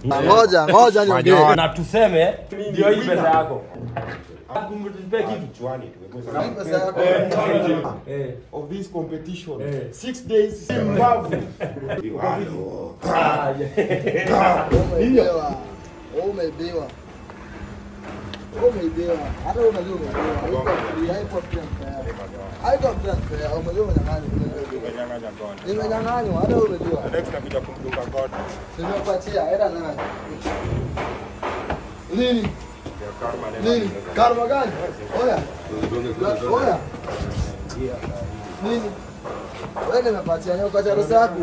Ngoja niongee. Na tuseme ndio hii pesa yako. Kumtupe kitu chwani tu. Pesa yako. Of this competition. 6 days Zimbabwe. Umeibiwa. Hata unajua umeibiwa. Haiko transfer. Umejua umenyang'anywa. Hata umejua. Next nakuja kumdunga God. Sinakuachia hela nani? Nini? Karma gani? Oya. Nini? Wewe nimepatia leo kwa charo yako.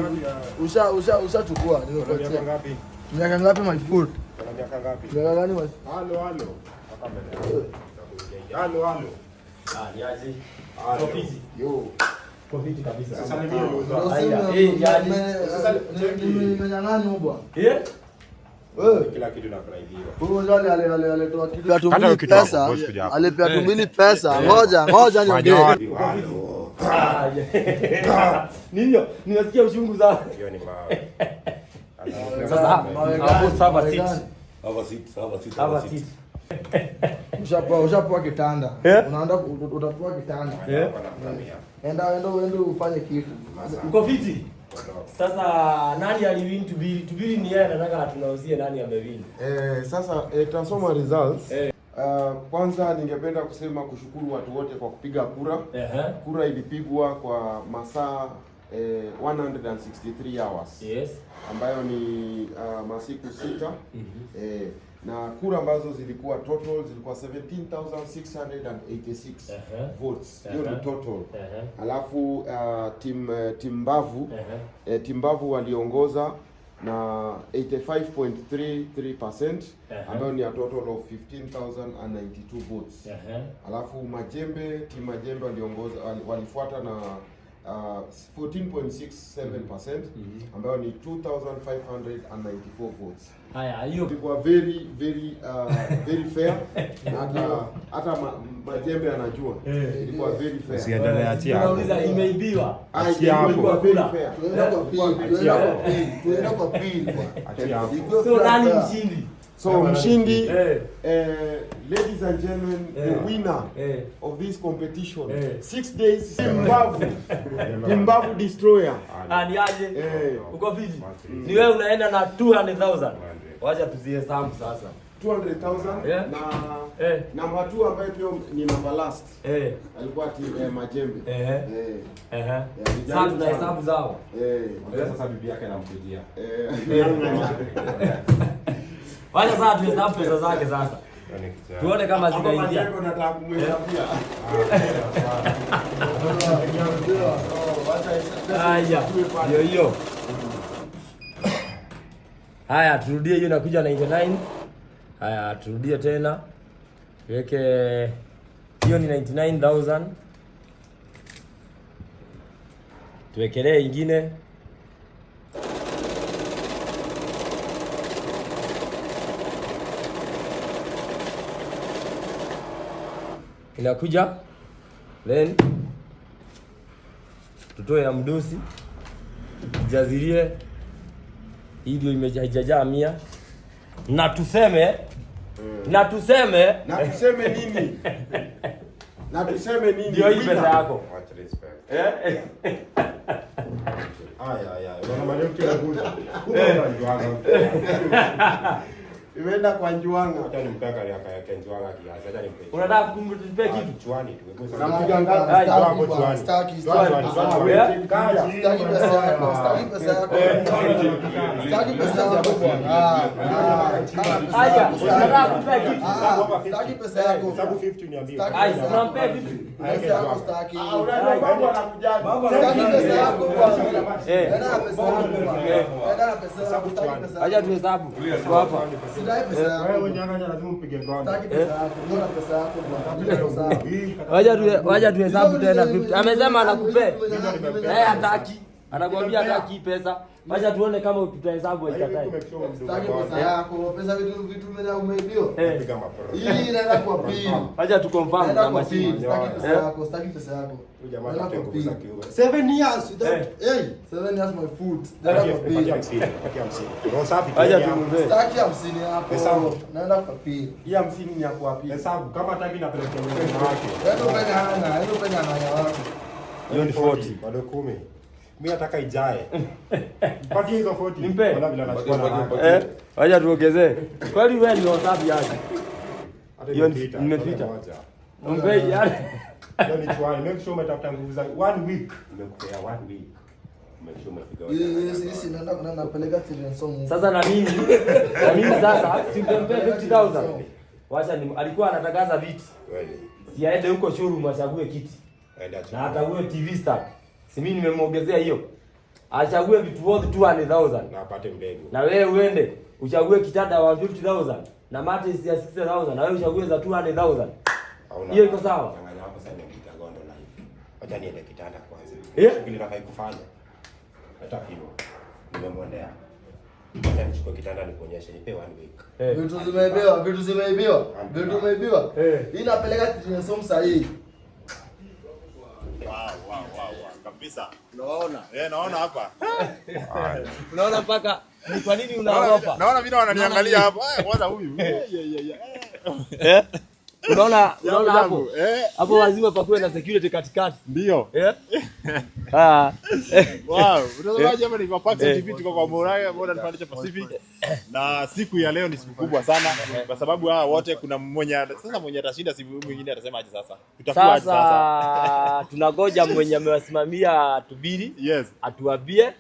Ushachukua nimepatia. Ngapi? Miaka ngapi my foot? Miaka ngapi? Miaka gani my? Halo. Niaje. Yo. Profiti kabisa. Sasa ni mimi nimenyang'anywa bwana. Kila kitu nafurahiwa. Huyo ndio alitoa kitu pesa. Alipea tumbili pesa. Ngoja niongee. Ndio, nimesikia ushungu sana. Hiyo ni mawe. Sasa hapo saba sit. Ushapoa kitanda. Unaenda utapoa kitanda. Enda ufanye kitu. Uko fiti? Sasa nani aliwin tubili ni yeye, nataka tunauzie nani amewin. Sasa tutasoma results. Kwanza ningependa kusema kushukuru watu wote kwa kupiga kura. Kura ilipigwa kwa masaa 163 hours. Yes. Ambayo ni masiku 6. Na kura ambazo zilikuwa total zilikuwa 17,686 votes. Hiyo ni total. Alafu Timbavu waliongoza na 85.33% ambayo ni a total of 15,092 votes. Alafu Majembe waliongoza walifuata na 14.67% ambayo ni 2,594 votes. Haya, hiyo ilikuwa very fair. Hata Majembe anajua ilikuwa very fair. Usiendelee, achia. Unauliza imeibiwa. Achia hapo. Very fair. Tuenda kwa pili. Achia hapo. So nani mshindi? So mshindi, ladies and gentlemen, the winner of this competition, 6 days Zimbabwe Destroyer. Niaje? Uko fiti? Ni wewe unaenda na 200,000. Wacha tuzihesabu sasa. 200,000 na namba 2 ambayo pia ni namba last. Alikuwa Majembe. Sasa tunahesabu zao. Sasa bibi yake anamkujia. Wacha sasa tuhesabu pesa zake sasa. Tuone kama zinaingia. Hapo nataka kumhesabia. Haya. Hiyo. Haya, turudie hiyo inakuja 99. Haya, turudie tena. Tuweke hiyo ni 99,000. Tuwekelee ingine. Inakuja. Then tutoe ya mdosi. Jazirie. Hivyo imejajaa 100. Na tuseme nini? Ndio hii pesa yako. Watch respect. Wana maneno kila kuja. Imeenda kwa Njuanga. Acha nimpeka yake Njuanga kiasi. Acha nimpeke. Unataka kumtupe kitu chwani tu. Unapiga ngapi? Hapo chwani. Staki pesa yako. Haya, unataka kumpe kitu. Staki pesa yako. Sababu 50 niambie. Haya, unampe vipi? Pesa yako staki. Unajua mambo anakujaje. Staki pesa yako bwana. Enda pesa yako bwana. Enda pesa yako. Staki pesa yako. Acha tuhesabu. Kwa hapa. Sidai pesa yako. Wewe nyang'anya lazima upige ngoma. Staki pesa yako. Bora pesa yako bwana. Wacha tuhesabu tena 50. Amesema anakupe. Hataki. Anakuambia hataki pesa. Acha tuone kama tutahesabu ikatai. Sitaki pesa yako, pesa vitu mwenye umeibiwa. Hii inaenda kwa pili. Acha tu confirm na machine. Sitaki pesa yako, sitaki pesa yako. Huyu jamaa anataka kuuza kiuga. 7 years without 7 years my food. Naenda kwa pili. Acha tumbe. Sitaki 50 hapo. Naenda kwa pili. Hii 50 ni ya kwa pili. Hesabu kama hataki na peleka mwenyewe wake. Ndio penya na wako. Hiyo ni 40. Bado 10. Mimi nataka ijae. Pati hizo 40. Nimpe. Wala bila anachukua. Wacha tuongezee. Kwani wewe ni WhatsApp yake? Hiyo nimepita. Mpe yale. Hiyo ni chwani. Make sure umetafuta nguvu za 1 week. Nimekupea 1 week. Make sure umepiga. Hii naenda napeleka Tirensomu. Sasa na mimi sasa simpempe 50,000. Wacha alikuwa anatangaza viti. Kweli. Si aende huko showroom achague kiti. Na atague TV stand. Si mimi nimemuongezea hiyo. Achague vitu wote 200,000 na apate mbegu. Na wewe uende uchague kitanda wa 50,000 na mattress ya 60,000 na wewe uchague za 200,000. Hiyo iko sawa? Nganya hapo sasa nimepika gondo live. Acha niende kitanda kwanza. Shughuli nataka kufanya. Hata hivyo. Nimemwendea. Acha nichukue kitanda nikuonyeshe nipe 1 week. Vitu zimeibiwa. Hii napeleka Tirensomu sasa hii. Wow. Kabisa. Unaona? Naona hapa. Unaona mpaka ni kwa nini unaogopa? Naona vile wananiangalia hapa. Kwanza huyu. Unaona hapo? Hapo lazima pakuwe na security katikati. Ndio. Wow, utazamaji hapa ni kwa Pax TV tuko kwa Modern Furniture Pacific. Na siku ya leo ni siku kubwa sana kwa sababu hawa wote kuna mwenye atashinda, siku mwingine atasema aje sasa. Tutakuwa aje sasa? Tunagoja mwenye amewasimamia tubiri. Yes. Atuambie.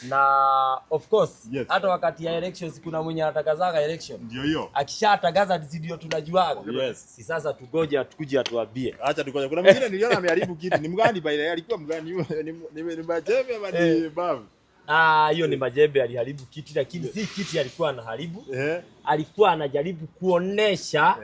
Na of course hata wakati ya elections kuna mwenye anatangaza election. Ndio hiyo. Akishatangaza ndio tunajuaga. Yes. Si sasa tugoje tukuje atuambie. Acha tukoje. Kuna mwingine niliona ameharibu kitu. Ni mgani by the way? Alikuwa mgani? Ni majembe ama ni bavu? Hiyo ni majembe aliharibu kiti, lakini si kiti alikuwa anaharibu. Alikuwa anajaribu kuonesha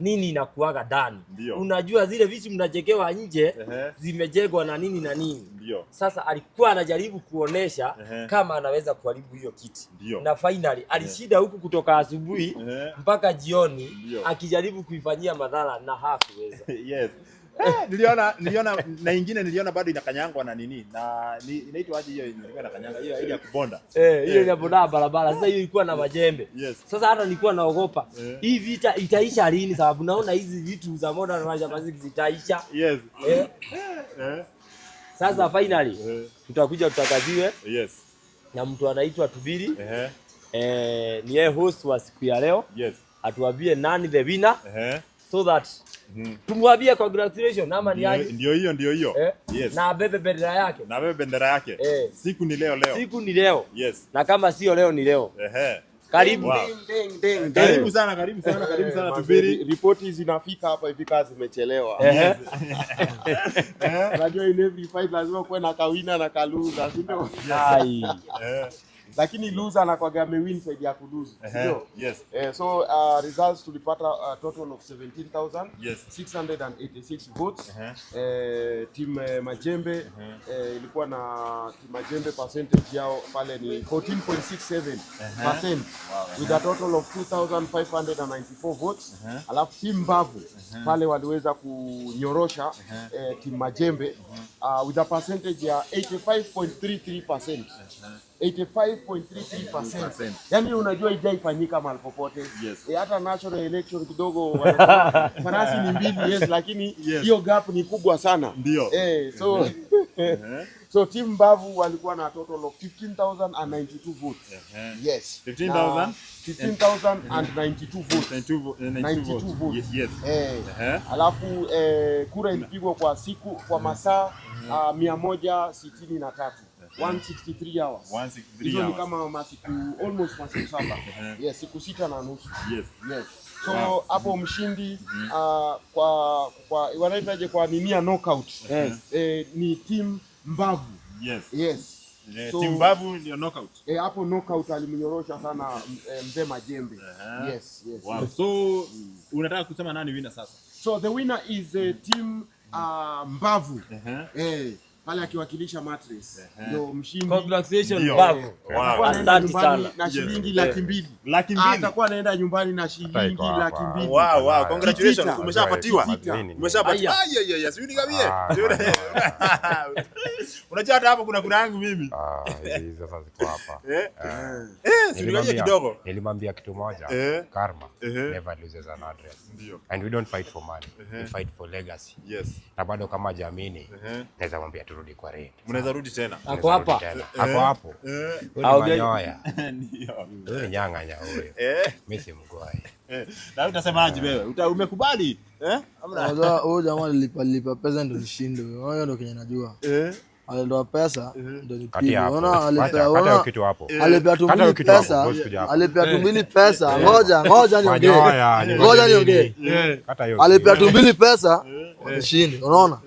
nini inakuaga ndani. Unajua zile vitu mnajegewa nje zimejegwa na nini na nini. Sasa alikuwa anajaribu kuonesha kama anaweza kuharibu hiyo kiti. Na finally alishinda huku kutoka asubuhi mpaka jioni akijaribu kuifanyia madhara na hakuweza. Yes. Niliona na nyingine niliona bado inakanyangwa na nini na inaitwa aje hiyo ilikuwa inakanyanga hiyo ile ya kubonda. Hiyo ya bonda barabara. Sasa hiyo ilikuwa na majembe. Sasa hata nilikuwa naogopa. Hii vita itaisha lini sababu naona hizi vitu za Modern Furniture Pacific zitaisha. Yes. Sasa finally tutakuja tutakaziwe. Yes. Na mtu anaitwa Tubiri. Ni yeye host wa siku ya leo. Yes. Atuambie nani the winner. So that tumwambie congratulations ama ni aje? Ndio hiyo. Yes. Na bebe bendera yake. Siku ni leo. Yes. Na kama sio leo ni leo. Karibu. Wow. Karibu sana Tubiri. Ripoti zinafika hapa hivi kazi zimechelewa. Unajua in every fight lazima kuwe na kawina na kaluza, si ndio? Lakini loser anakuwa amewin side ya kulose. Ndio. Yes. So results tulipata total of 17,686 votes. Team Majembe ilikuwa na Team Majembe percentage yao pale ni 14.67% with a total of 2,594 votes. Alafu Team Mbavu pale waliweza kunyorosha Team Majembe with a percentage ya 85.33%. 85.33%. Yaani unajua ijaifanyika mahali popote. Hata national election kidogo farasi ni mbili lakini hiyo gap ni kubwa sana. Ndio. So Team Mbavu walikuwa na total of 15,092 votes. Yes. 15,092 votes. 92 votes. Yes. Alafu kura ilipigwa kwa masaa 163. 163 hours. Hizo ni kama masiku almost masiku 7. Yes, siku 6 na nusu. Yes. So hapo mshindi kwa wanaitaje kwa nimia knockout. Ni Team Mbavu. Yes. So, Team Mbavu ndio knockout. Hapo knockout alimnyorosha sana mzee Majembe. Yes. Wow. So unataka kusema nani winner sasa? So the winner is Team Mbavu. pale akiwakilisha Mattress. Ndio mshindi. Congratulations Bavu. Asante sana. Na shilingi 200,000. 200,000. Atakuwa anaenda nyumbani na shilingi 200,000. Wow, congratulations. Umeshapatiwa. Umeshapatiwa. Sio nikamie. Unajua hata hapo kuna yangu mimi. Hizo sasa ziko hapa. Sio kidogo. Nilimwambia kitu moja, karma never loses an address. And we don't fight for money. We fight for legacy. Yes. Na bado kama jamini, naweza mwambia turudi kwa rate. Mnaweza rudi tena. Ako hapa. Ako hapo. Manyoya. Ndio. Wewe nyang'anya huyo. Mimi si mgwai. Na utasemaje wewe? Umekubali? Huyo jamaa alilipa pesa ndio nishinde. Wewe ndio kenye najua. Alitoa pesa ndio nipige. Unaona alipea kitu hapo. Alipea tumbili pesa. Alipea tumbili pesa. Ngoja niongee. Ngoja niongee. Alipea tumbili pesa nishinde. Unaona?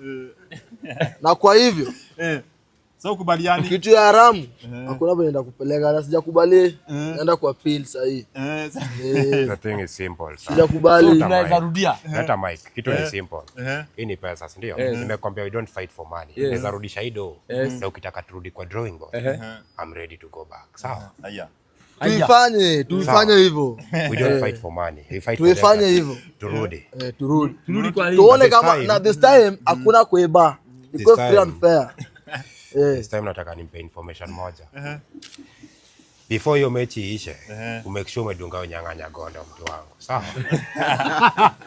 Na kwa hivyo sasa ukubaliani kitu ya haramu hakuna vile nenda kupeleka na sijakubali naenda kwa appeal sasa hii. The thing is simple. Sijakubali. Tunaweza rudia. Hata Mike, kitu ni simple. Hii ni pesa, si ndio? Nimekwambia we don't fight for money. Naweza rudisha hido. Na ukitaka turudi kwa drawing board, I'm ready to go back. Sawa? Tuifanye hivyo. We don't fight for money. We fight tuifanye hivyo. Turudi. Turudi kwa nini? Tuone kama na this time hakuna kuiba. Iko free and fair. This time nataka nimpe information moja. Before hiyo mechi iishe, umake sure umedunga unyang'anya gondo mtu wangu. Sawa?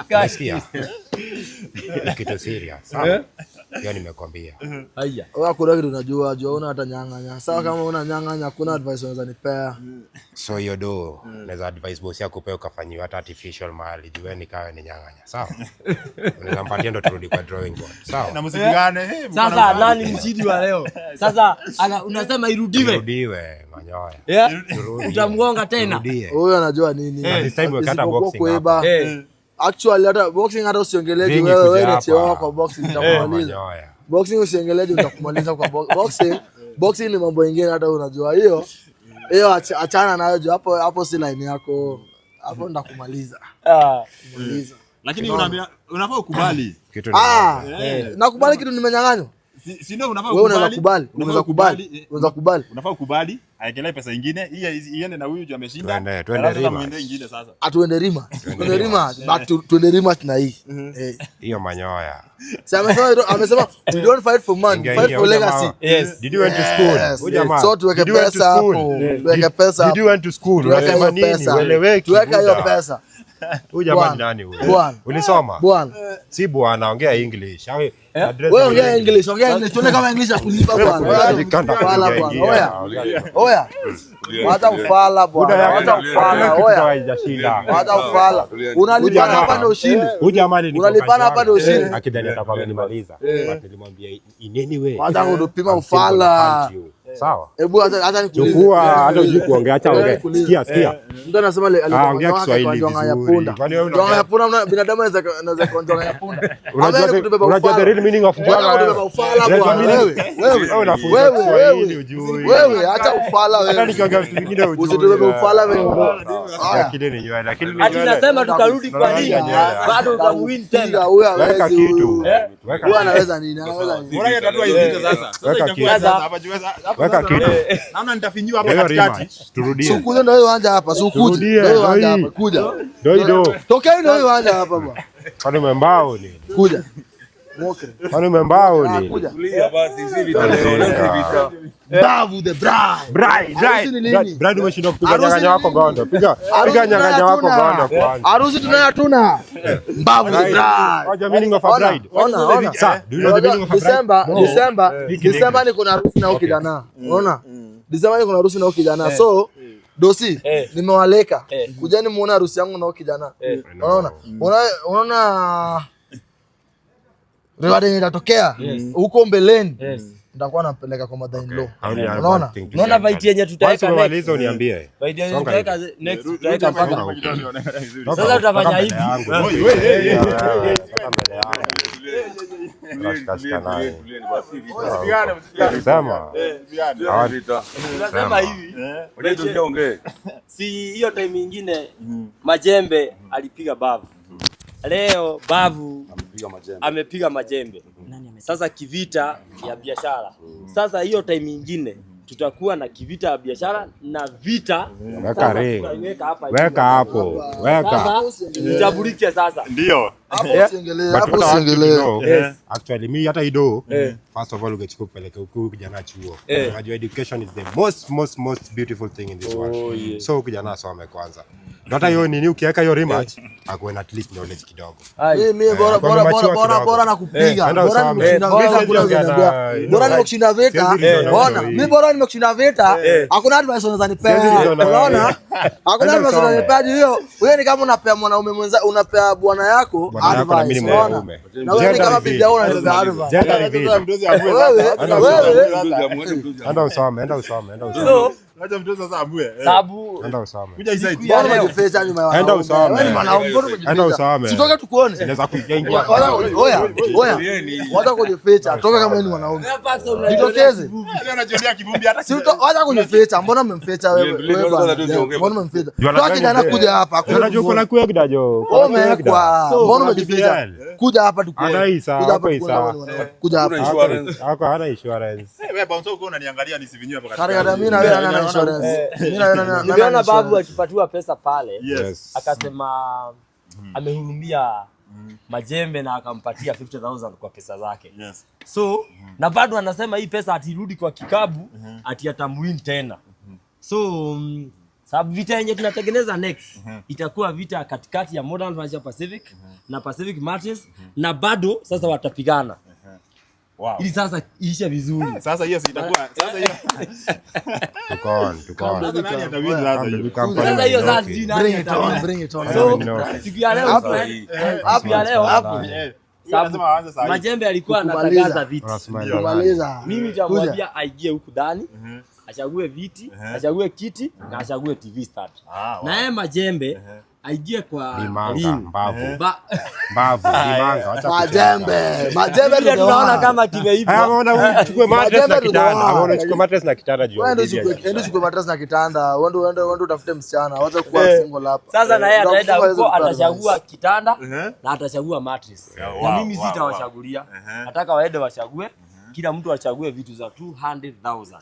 Unasikia? Kitu serious. Sawa? Hiyo nimekwambia. Haya. Wewe kuna kitu unajua, una hata nyang'anya. Sawa kama una nyang'anya kuna advice unaweza nipea. So hiyo do, naweza advice boss yako peo kafanyiwa hata artificial mahali. Jueni kawe ni nyang'anya. Sawa? Unaweza mpatie ndo turudi kwa drawing board. Sawa? Na msipigane. Sasa nani mshindi wa leo? Sasa unasema irudiwe. Irudiwe manyoya. Utamgonga tena. Huyo anajua nini? This time we kata boxing. Actually hata boxing hata usiongeleje wewe ni chewa kwa boxing utakumaliza. Boxing usiongeleje utakumaliza kwa boxing. Boxing ni mambo mengine hata unajua hiyo. Hiyo achana nayo hapo si line yako. Hapo ndakumaliza. Kumaliza. Lakini unafaa ukubali. Nakubali kitu nimenyang'anywa. Si ndio unafaa ukubali. Wewe unaweza kubali. Unafaa ukubali. Aekelee pesa nyingine. Hii iende na huyu ameshinda. Twende Rima. Muende nyingine sasa. Tuende Rima. Tuende Rima na hii. Hiyo manyoya. Sasa amesema we don't fight for money, fight for legacy. Yes. Did you went to school? So tuweke pesa hapo. Tuweke pesa. Did you went to school? Unasema nini? Ueleweki. Tuweka hiyo pesa. Huyu jamaa nani huyo? Ulisoma? Bwana. Si bwana, ongea English. Wewe ongea English, tuone kama English akulipa bwana. Oya. Hata ufala bwana. Hata ufala. Hata ufala. Unalipana hapa ndio ushinde. Huyu jamaa ni unalipana hapa ndio ushinde. Akidhani atakuwa amenimaliza. Nilimwambia ineni wewe. Hata unapima ufala. Sawa? Hebu hata nikuulize. Chukua hata ujui kuongea, acha ongea. Sikia. Mtu anasema ongea Kiswahili vizuri. Jonga ya punda binadamu anaweza kuonja ya punda. Unajua the real meaning of jonga. Wewe acha ufala wewe. Hata nikiongea vitu vingine ujui. Usitubebe ufala wewe. Lakini ni nywele, lakini ni nywele. Ati nasema tutarudi kwa nini? Bado utamwin tena. Weka kitu. Wewe anaweza nini? Anaweza nini? Bora yatatua hizo sasa. Sasa itakuwa hapa jiweza. Weka kitu. Naona nitafinyiwa hapa katikati. Turudie. Sukuje ndio hiyo anja hapa, sukuje. Ndio hiyo anja hapa, kuja. Ndio. Tokea ndio hiyo anja hapa bwana. Kwani umembao ni? Kuja. Kwani umembao ni? Kuja. Tulia basi hizi vita. Bavu the bride. Bride umeshinda kupiga nyang'anya wako gondo. Piga nyang'anya wako gondo kwanza. Harusi tunayatuna. Bavu the bride. What meaning of a bride? Ona. Sir, do you know the meaning of a bride? December ni kuna harusi na ukijana. Unaona? December ni kuna harusi na ukijana. So Dosi, nimewaleka. Kujeni muone harusi yangu na ukijana. Unaona reward itatokea huko mbeleni. Nitakuwa napeleka kwa mother-in-law. Unaona? Unaona fight yenye tutaweka next. Malizo niambie. Fight yenye tutaweka next tutaweka mpaka. Sasa tutafanya hivi. Tunasema hivi. Si hiyo time nyingine Majembe alipiga Bavu. Leo Bavu amepiga Majembe. Sasa kivita ya biashara. Sasa hiyo time nyingine tutakuwa na kivita ya biashara na vita. Weka hapo. Itabulike sasa. Ndio. Hapo usiengelee. Actually mimi hata ido first of all ungechukua kupeleka huko kijana chuo. Unajua education is the most beautiful thing in this world. So kijana asome kwanza. Hata hiyo nini ukiweka hiyo rematch akuwe at least knowledge kidogo. Mimi bora na kupiga. Bora nimekushinda vita. Bora mimi bora nimekushinda vita. Hakuna advice unaweza nipea. Unaona? Hakuna advice unaweza nipea hiyo. Wewe ni kama unapea mwanaume mwenza, unapea bwana yako advice. Unaona? Na wewe ni kama bibi yako unapea advice. Enda usome. Acha mtu sasa amue. Sababu Enda usome. Kuja inside. Bora unajificha nyuma ya Enda usome. Wewe ni mwanaume, bora unajificha. Enda usome. Sitoka tukuone. Inaweza kuingia. Oya. Wacha kujificha. Toka kama wewe ni mwanaume. Jitokeze. Anajionea kivumbi hata. Si wacha kujificha. Mbona mmemficha wewe bwana? Mbona mmemficha? Toka kijana kuja hapa. Unajua uko na kuya kidajo. Umekwa. Mbona umejificha? Kuja hapa tukuone. Kuja hapa. Hako hana insurance. Wewe bounce uko unaniangalia nisivinywe hapa katika. Kari mimi na wewe ana insurance. Mimi na wewe niliona babu akipatiwa pesa pale. Yes. Akasema amehurumia Majembe na akampatia 50,000 kwa pesa zake. Yes. So na bado anasema hii pesa atirudi kwa kikabu ati atamwin tena. So sababu vita yenye tunatengeneza next itakuwa vita katikati ya Modern Financial Pacific na Pacific Matches na bado sasa watapigana. Wow. Ili sasa iishe vizuri. Sasa hiyo itakuwa sasa hiyo. Tuko on. Sasa nani atawin sasa hiyo? Sasa hiyo sasa nani atawin? Bring it on. So siku ya leo hapo Lazima aanze sasa. Majembe alikuwa anatangaza viti. Kumaliza. Mimi nitamwambia aingie huku ndani, achague viti, achague kiti na achague TV stand. Na yeye Majembe aingie kwa mbavu. Majembe ndio tunaona kama kimeiva. Unaona uchukue mattress na kitanda. Unaona uchukue mattress na kitanda juu. Wewe uchukue mattress na kitanda. Wewe utafute msichana. Wacha kuwa single hapa. Sasa na yeye ataenda huko atachagua kitanda na atachagua mattress. Na mimi sitawachagulia. Nataka waende wachague. Kila mtu achague vitu za 200,000.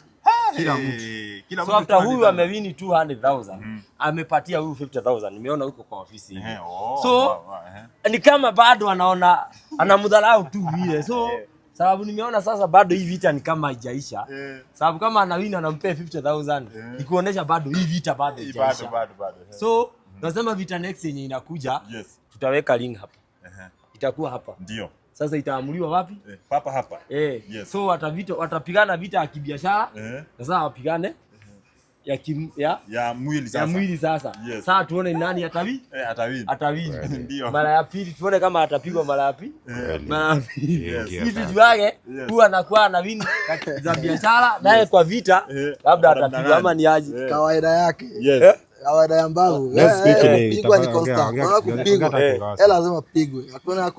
Kila mtu. So after huyu amewini 200,000, amepatia huyu 50,000. Nimeona huko kwa ofisi. So ni kama bado anaona anamdharau tu vile. So sababu nimeona sasa bado hii vita ni kama haijaisha. Sababu kama anawini anampea 50,000, ni kuonesha bado hii vita bado haijaisha. So nasema vita next yenye inakuja, tutaweka link hapa. Itakuwa hapa. Ndio. Sasa itaamuliwa wapi? Hapa. Yes. So watapigana vita ya kibiashara. Sasa wapigane ya mwili sasa. Ya mwili sasa. Sasa tuone nani atawini. Atawini. Ndio. Mara ya pili tuone kama atapigwa mara ya pili. Mara ya pili. Hivi juage huwa anakuwa anawini za biashara naye kwa vita labda atapigwa ama ni aje. Kawaida yake. Yes. Kawaida ya mbavu. Pigwa ni constant. Unaona kupigwa. Lazima pigwe.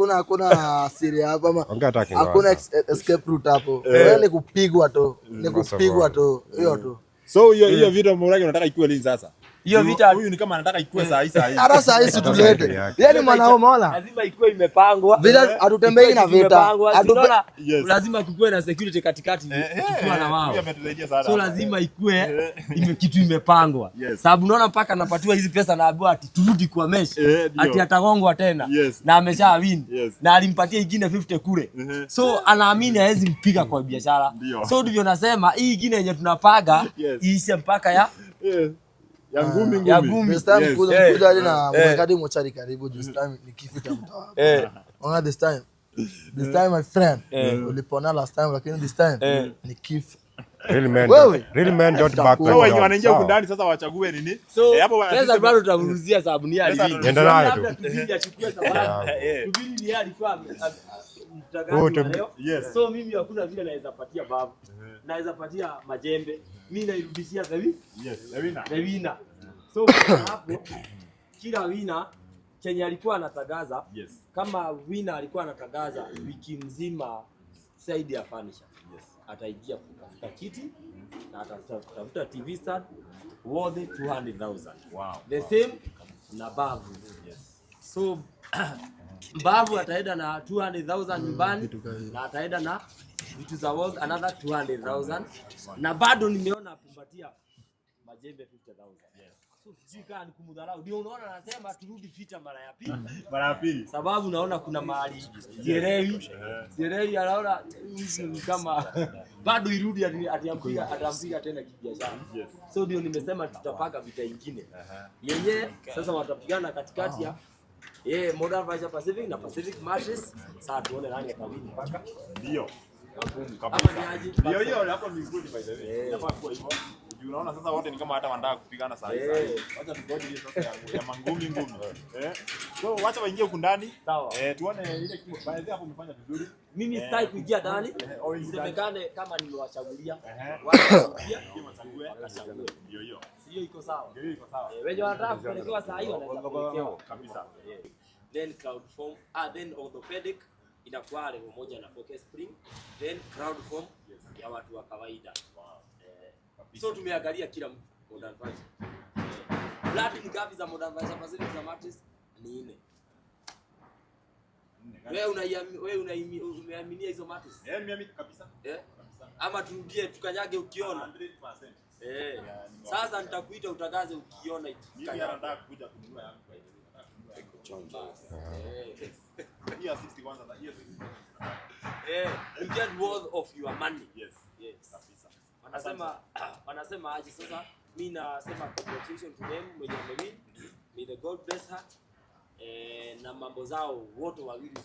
Hakuna siri hapa ama hakuna escape route hapo. Wewe ni kupigwa tu. Ni kupigwa tu. Hiyo tu. So hiyo video Murage unataka ikuwe lini sasa? Hiyo vita huyu ni kama anataka ikuwe saa hii. Hata saa hii tulete. Yaani mwanaume ona. Lazima ikuwe imepangwa. Vita hatutembei na vita. Lazima kukue na security katikati tukiwa na wao. So lazima ikuwe kitu imepangwa. Sababu unaona mpaka anapatiwa hizi pesa na abu ati turudi kwa mesh. Ati atagongwa tena na amesha win. Na alimpatia ingine 50 kule. So anaamini hawezi mpiga kwa biashara. So ndivyo nasema hii ingine yenye tunapaga iishe mpaka ya ngumi. This time kuja hadi na mwekadi mochari karibu. This time nikifita mtawa. Ona this time my friend ulipona last time lakini this time ni kif. Real men don't back when. So wenye wanaingia huko ndani sasa wachague nini? So pesa bado tutamruzia sababu ni hali hii. Nenda nayo tu. Tubili achukue sababu. Tubili ni alikuwa mtagaji leo. So mimi hakuna vile naweza patia babu. Naweza patia Majembe. Mimi nairudishia Zawina. Zawina. So hapo kila wina chenye alikuwa anatangaza kama wina alikuwa anatangaza wiki mzima side ya furniture. Ataingia kutafuta kiti na atatafuta TV stand worth 200,000. Wow. The same na bavu. So Mbavu ataenda na 200,000 nyumbani na ataenda na vitu za world another 200,000 na bado nimeona akumbatia Majembe 50,000. Sika ni kumdharau. Ndio unaona anasema turudi vita mara ya pili. Mara ya pili. Sababu naona kuna mahali Jereli anaona hizi kama bado irudi atampiga tena kibiashara. So ndio nimesema tutapanga vita nyingine. Yenye sasa watapigana katikati ya Modern Vice Pacific na Pacific Matches. Sasa tuone nani atabidi mpaka. Ndio. Ndio hiyo hapo ni good by the way. Inafaa kuwa hivyo. Unaona sasa wote ni kama hata wanataka kupigana saa hizi. Wacha tugoje hiyo sasa ya mangumi. So wacha waingie huko ndani. Sawa. Tuone ile kitu baadhi hapo umefanya vizuri. Mimi sitaki kuingia ndani. Isemekane kama nimewachagulia. Wachagulia wachague. Ndio hiyo. Sio iko sawa. Ndio iko sawa. Wewe wanataka kupelekewa saa hiyo wanaweza kupelekewa kabisa. Then crowd form, then orthopedic inakuwa level moja na focus spring, then crowd form ya watu wa kawaida. So tumeangalia kila Modern Vice. Blood ni gapi za Modern Vice Pacific za matches ni 4. Wewe umeaminia hizo matches? Mimi kabisa. Ama turudie tukanyage ukiona? 100%. Sasa nitakuita utangaze ukiona mimi nataka kuja kununua yangu kwa hiyo. Hiyo 60 kwanza na hiyo 60. You get worth of your money. Yes. Kabisa. Wanasema aje sasa mimi nasema congratulations to them mwenye wamewin. May the God bless her. Na mambo zao wote wawili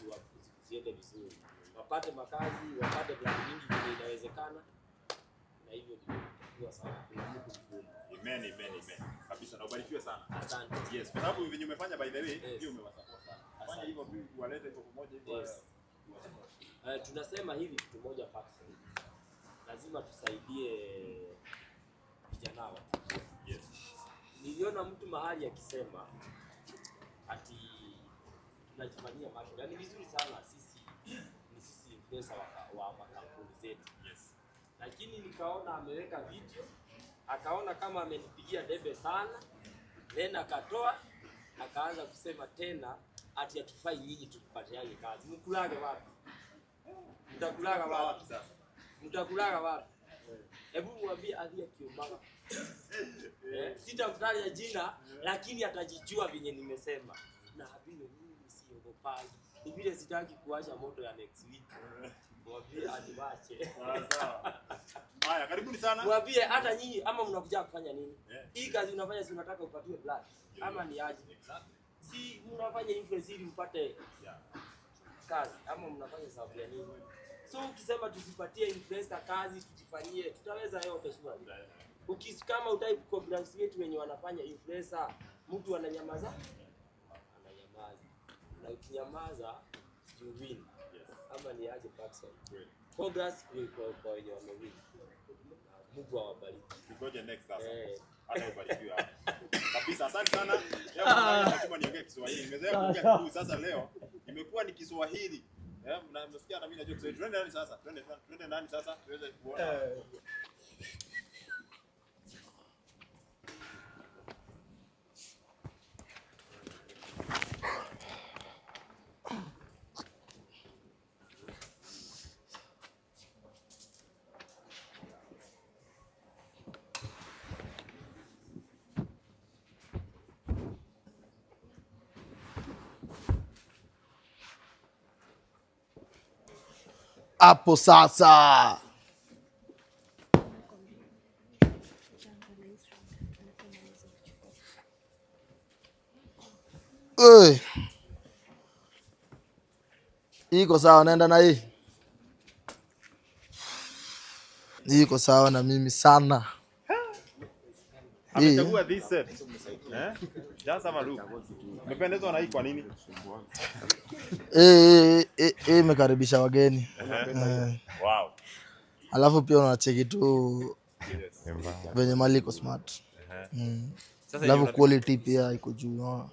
ziende vizuri. Wapate makazi, wapate brand nyingi vile inawezekana. Na hivyo ndio sawa. Amen. Kabisa na ubarikiwe sana. Asante. Yes, kwa sababu venye umefanya by the way, hiyo umewasupport sana. Fanya hivyo tu walete kwa pamoja hivyo. Tunasema hivi kitu moja Paxson. Lazima tusaidie vijana wa. Yes. Niliona mtu mahali akisema ati tunajifanyia macho. Yaani vizuri sana sisi influencer wa makampuni zetu. Yes. Lakini nikaona ameweka video, akaona kama amenipigia debe sana, then akatoa akaanza kusema tena ati atufai nyinyi tukupatiane kazi. Mkulaga wapi? Mtakulaga wapi sasa? Mtakulaga wapi? Hebu mwambie Adhia Kiombaga. Sitamtaja jina lakini atajijua venye nimesema. Na vile mimi siogopaji. Ni vile sitaki kuacha moto ya next week. Mwambie adiwache. Sawa. Haya, karibuni sana. Mwambie hata nyinyi ama mnakuja kufanya nini? Hii kazi unafanya si unataka upatiwe blood. Ama ni aje? Si mnafanya influence ili upate kazi ama mnafanya sababu ya nini? So ukisema tusipatie influencer kazi tujifanyie, tutaweza yote shwari. Kama utaki congratulate wenye wanafanya influencer, mtu ananyamaza. Na ukinyamaza you win. Ama ni aje Paxson? Congrats kwa wenye wamewin. Mungu awabariki. Tugoje next sasa. Hata ubarikiwe hapa. Kabisa asante sana. Leo nataka niongee Kiswahili. Nimezoea kuongea Kizungu sasa leo imekuwa ni Kiswahili. Mnasikia na mimi najua Kiswahili. Twende ndani sasa. Twende ndani sasa tuweze kuona. Hapo sasa iko sawa, naenda na hii iko sawa na mimi sana. Amechagua this set. Just have a look. Umependezwa na hii kwa nini? Imekaribisha wageni. Wow. Alafu pia unacheki tu venye mali iko smart. Alafu quality pia iko juu, unaona.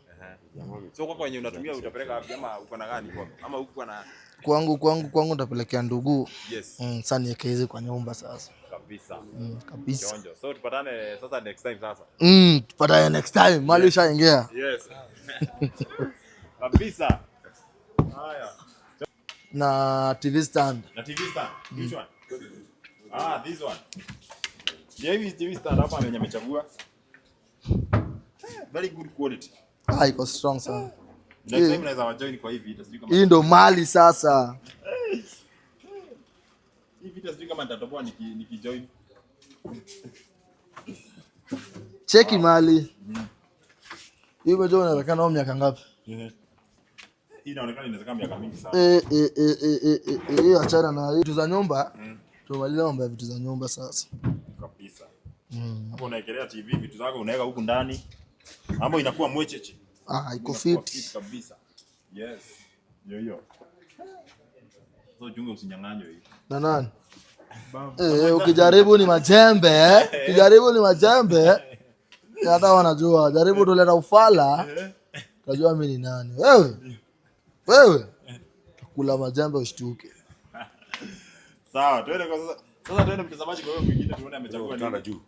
So kwa wenye unatumia utapeleka wapi ama uko na gani kwa? Ama uko na kwangu utapelekea ndugu. Yes. Sasa niweke hizi kwa nyumba sasa. Kabisa. Kabisa. Chonjo. So tupatane sasa next time sasa. Tupatane next time. Mali ushaingia. Yes. Kabisa. Haya. Na TV stand. Na TV stand. Which one? This one. Hivi TV stand hapa amechagua. Very good quality. Iko strong sana. Next time naweza wajoin kwa hivi vita, sijui kama hii ndo mali sasa. Hii vita sijui kama nitatoboa nikijoin. Cheki mali. Hii umejua unaonekana au miaka ngapi? Hii inaonekana inaweza miaka mingi sana. Hii achana na vitu za nyumba. Tumaliza mambo ya vitu za nyumba sasa. Kabisa. Hapo unaekelea TV vitu zako unaweka huku ndani. Hapo inakuwa mwecheche. Iko fit kabisa. Yes. Yo. So junga usinyang'anywe hii. Na nani? Ukijaribu ni majembe, ukijaribu ni majembe. Hata wanajua, jaribu tuleta ufala. Unajua mimi ni nani? Wewe. Kula majembe ushtuke. Sawa, twende kwa sasa. Sasa twende mtazamaji kwa hiyo mwingine tuone amechagua nini juu.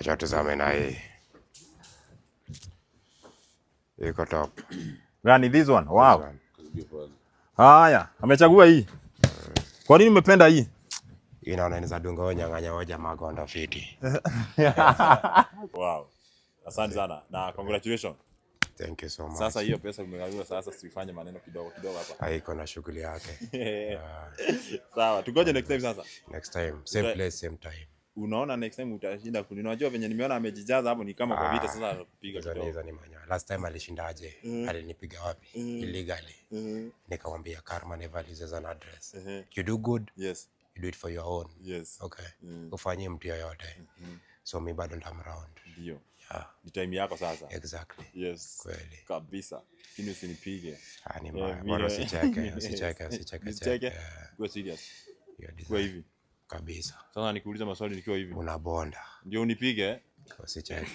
Acha tuzame na hii. Iko top. Gani this one? Wow. Haya, amechagua hii. Kwa nini umependa hii? Inaona inaweza dunga wewe nyang'anya hoja magonda fiti. Wow. Asante sana na congratulations. Thank you so much. Sasa hiyo pesa umegawiwa, sasa sifanye maneno kidogo hapa. Haiko na shughuli yake. Sawa, tugoje next time sasa. Next time, same place, same time. Unaona next time utashinda unajua venye nimeona amejijaza hapo ni kama kwa vita sasa anakupiga kidogo. Hizo ni manyo. Last time alishindaje? Alinipiga wapi? Illegally. Nikamwambia karma never loses an address. You do good. Yes. You do it for your own. Yes. Okay. Ufanye mtu yoyote. So mimi bado ndam round. Ndio. Ni time yako sasa. Exactly. Yes. Kweli. Kabisa. Lakini usinipige. Ni mbaya. Bora usicheke. Go serious. Kwa hivi. Kabisa. Sasa nikuuliza maswali nikiwa hivi. Unabonda. Ndio unipige. Usicheke.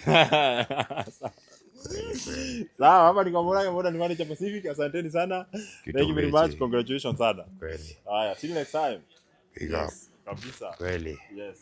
Sawa, hapa ni kwa Moda ni Manager Pacific. Asanteni sana. Thank you very much. Congratulations sana. Kweli. Haya, see you next time. Big up. Kabisa. Kweli. Yes.